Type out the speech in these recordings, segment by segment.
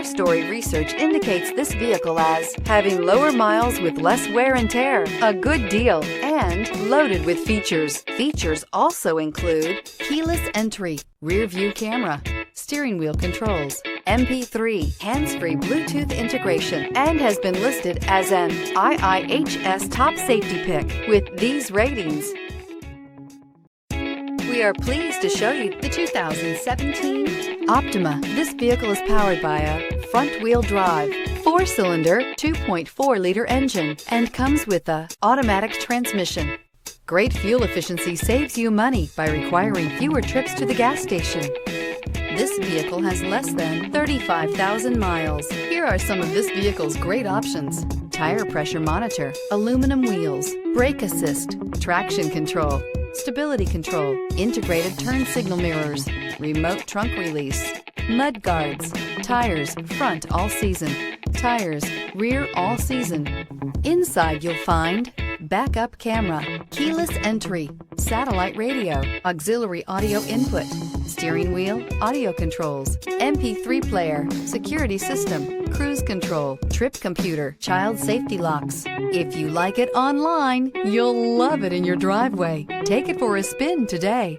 5-story research indicates this vehicle as having lower miles with less wear and tear, a good deal, and loaded with features. Features also include keyless entry, rear view camera, steering wheel controls, MP3, hands-free Bluetooth integration, and has been listed as an IIHS top safety pick with these ratings. We are pleased to show you the 2017 Optima. This vehicle is powered by a front-wheel drive, 4-cylinder, 2.4-liter engine, and comes with a automatic transmission. Great fuel efficiency saves you money by requiring fewer trips to the gas station. This vehicle has less than 35,000 miles. Here are some of this vehicle's great options: tire pressure monitor, aluminum wheels, brake assist, traction control, stability control, integrated turn signal mirrors, remote trunk release, mud guards, tires front all season, tires rear all season. Inside you'll find backup camera, keyless entry, satellite radio, auxiliary audio input, steering wheel audio controls, MP3 player, security system, cruise control, trip computer, child safety locks. If you like it online, you'll love it in your driveway. Take it for a spin today.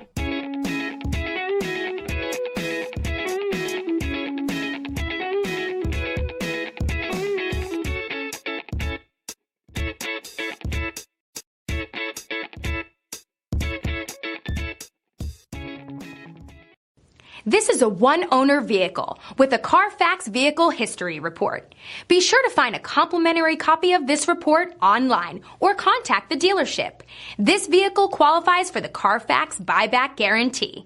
This is a one-owner vehicle with a Carfax Vehicle History Report. Be sure to find a complimentary copy of this report online or contact the dealership. This vehicle qualifies for the Carfax Buyback Guarantee.